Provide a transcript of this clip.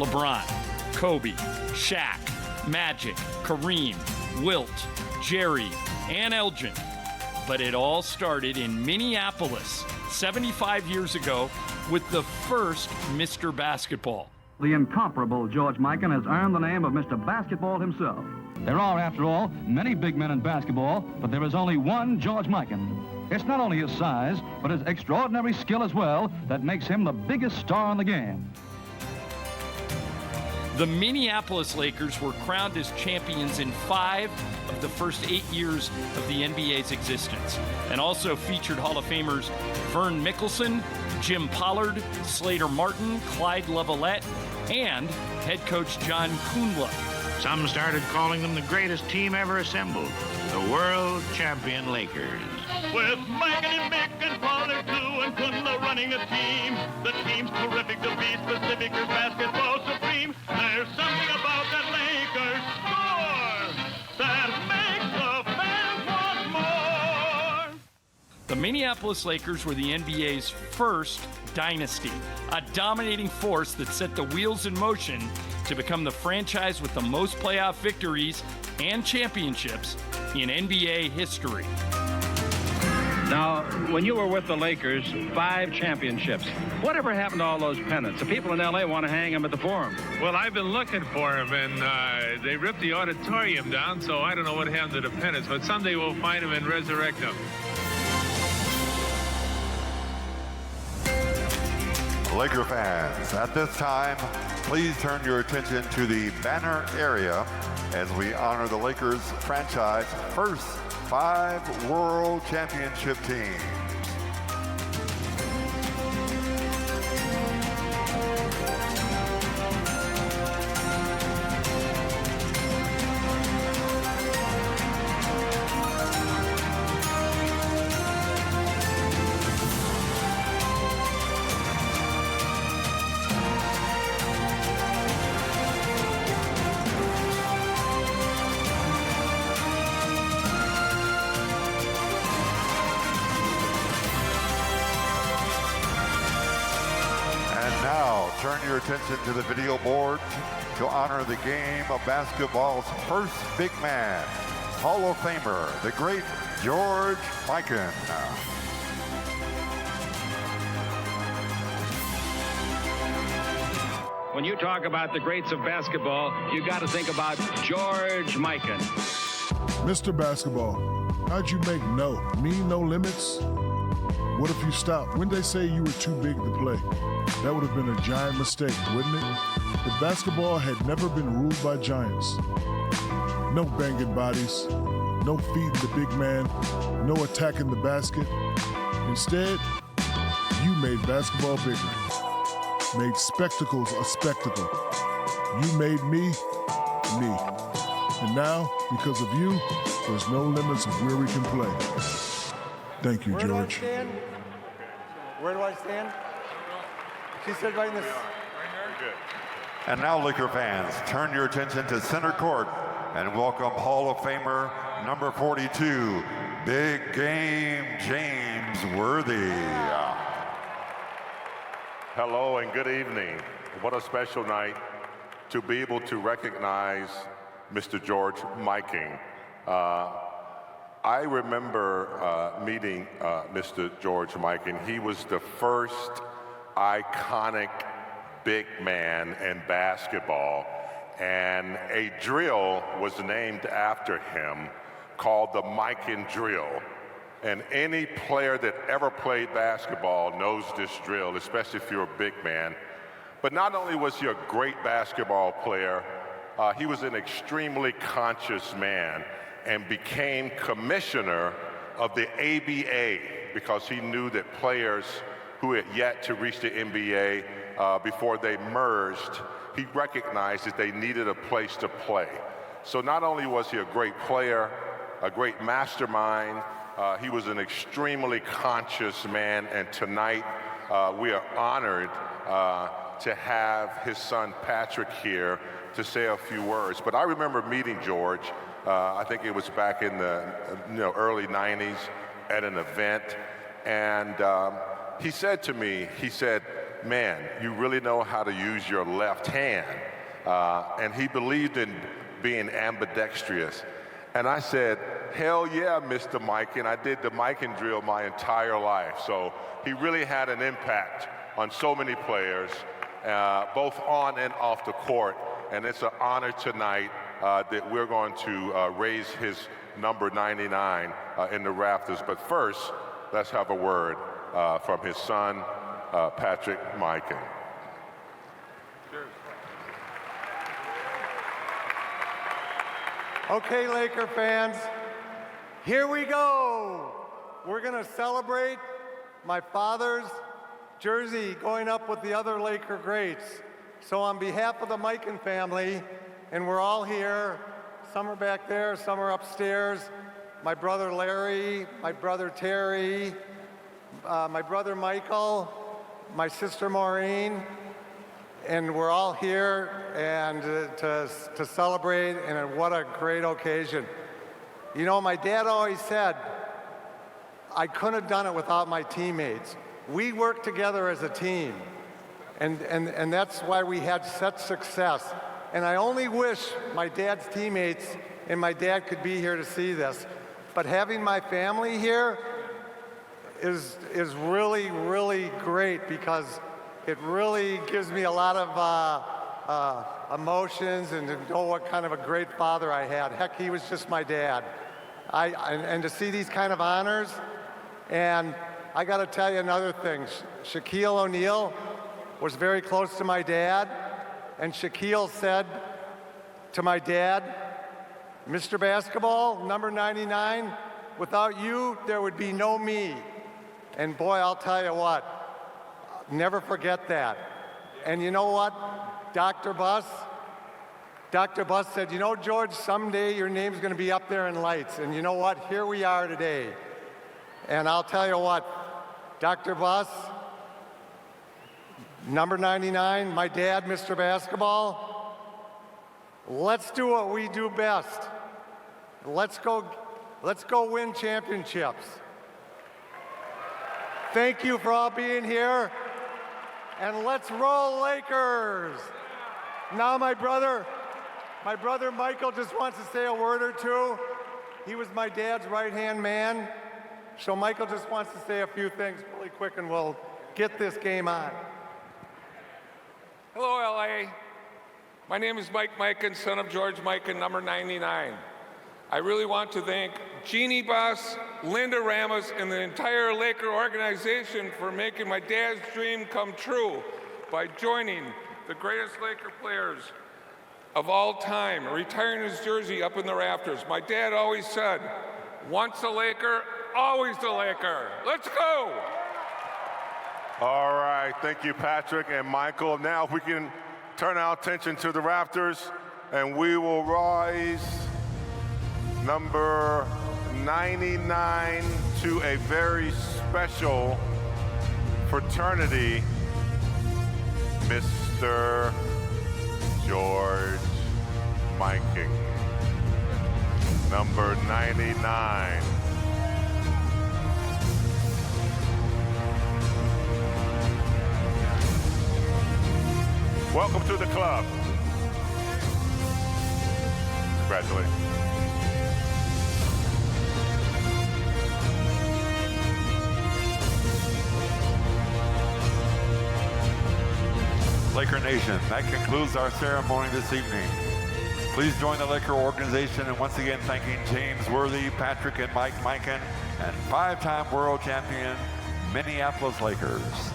LeBron, Kobe, Shaq, Magic, Kareem, Wilt, Jerry, and Elgin. But it all started in Minneapolis 75 years ago with the first Mr. Basketball. The incomparable George Mikan has earned the name of Mr. Basketball himself. There are, after all, many big men in basketball, but there is only one George Mikan. It's not only his size, but his extraordinary skill as well that makes him the biggest star in the game. The Minneapolis Lakers were crowned as champions in 5 of the first 8 years of the NBA's existence, and also featured Hall of Famers Vern Mickelson, Jim Pollard, Slater Martin, Clyde Levalette, and head coach John Kunla. Some started calling them the greatest team ever assembled, the world champion Lakers. With Mikan and Mick and Pollard too and Kunla running a team, the team's terrific to be specific or basketball supreme. There's something about that Lakers score that makes the fans want more. The Minneapolis Lakers were the NBA's first dynasty, a dominating force that set the wheels in motion to become the franchise with the most playoff victories and championships in NBA history. Now, when you were with the Lakers, 5 championships. Whatever happened to all those pennants? The people in L.A. want to hang them at the Forum. Well, I've been looking for them, and they ripped the auditorium down, so I don't know what happened to the pennants, but someday we'll find them and resurrect them. Laker fans, at this time, please turn your attention to the banner area as we honor the Lakers franchise first 5 World Championship teams. Turn your attention to the video board to honor the game of basketball's first big man, Hall of Famer, the great George Mikan. When you talk about the greats of basketball, you got to think about George Mikan. Mr. Basketball, how'd you make no limits? What if you stopped when they say you were too big to play? That would have been a giant mistake, wouldn't it? If basketball had never been ruled by giants. No banging bodies, no feeding the big man, no attacking the basket. Instead, you made basketball bigger. Made spectacles a spectacle. You made me, me. And now, because of you, there's no limits of where we can play. Thank you, George. Where do I stand? She said right in this. And now, Laker fans, turn your attention to center court and welcome Hall of Famer number 42, Big Game James Worthy. Hello and good evening. What a special night to be able to recognize Mr. George Mikan. I remember meeting Mr. George Mikan. He was the first iconic big man in basketball, and a drill was named after him called the Mikan drill. And any player that ever played basketball knows this drill, especially if you're a big man. But not only was he a great basketball player, he was an extremely conscious man and became commissioner of the ABA because he knew that players who had yet to reach the NBA before they merged, he recognized that they needed a place to play. So not only was he a great player, a great mastermind, he was an extremely conscious man, and tonight we are honored to have his son Patrick here to say a few words. But I remember meeting George, I think it was back in the early 90s at an event, and he said to me, he said, man, you really know how to use your left hand. And he believed in being ambidextrous. And I said, hell yeah, Mr. Mikan. I did the Mikan drill my entire life. So he really had an impact on so many players, both on and off the court. And it's an honor tonight that we're going to raise his number 99 in the rafters. But first, let's have a word from his son, Patrick Mikan. Okay, Laker fans, here we go. We're going to celebrate my father's jersey going up with the other Laker greats. So on behalf of the Mikan family, and we're all here, some are back there, some are upstairs, my brother Larry, my brother Terry, my brother Michael, my sister Maureen, and we're all here and to celebrate, and what a great occasion. You know, my dad always said, I couldn't have done it without my teammates. We worked together as a team, and that's why we had such success. And I only wish my dad's teammates and my dad could be here to see this. But having my family here is really, really great, because it really gives me a lot of emotions, and to know what kind of a great father I had. Heck, he was just my dad. And to see these kind of honors, and I got to tell you another thing. Shaquille O'Neal was very close to my dad, and Shaquille said to my dad, Mr. Basketball, number 99, without you, there would be no me. And boy, I'll tell you what, never forget that. And you know what, Dr. Buss said, you know, George, someday your name's going to be up there in lights. And you know what, here we are today. And I'll tell you what, Dr. Buss, number 99, my dad, Mr. Basketball, let's do what we do best. Let's go win championships. Thank you for all being here, and let's roll Lakers. Now my brother Michael just wants to say a word or two. He was my dad's right-hand man, so Michael just wants to say a few things really quick, and we'll get this game on. Hello, LA. My name is Mike Mikan, son of George Mikan, number 99. I really want to thank Jeannie Buss, Linda Ramos, and the entire Laker organization for making my dad's dream come true by joining the greatest Laker players of all time, retiring his jersey up in the rafters. My dad always said, once a Laker, always a Laker. Let's go! All right, thank you, Patrick and Michael. Now, if we can turn our attention to the rafters, and we will rise number 99 to a very special fraternity, Mr. George Mikan, number 99. Welcome to the club. Congratulations. Laker Nation, that concludes our ceremony this evening. Please join the Laker organization in once again thanking James Worthy, Patrick and Mike Mikan, and 5-time world champion Minneapolis Lakers.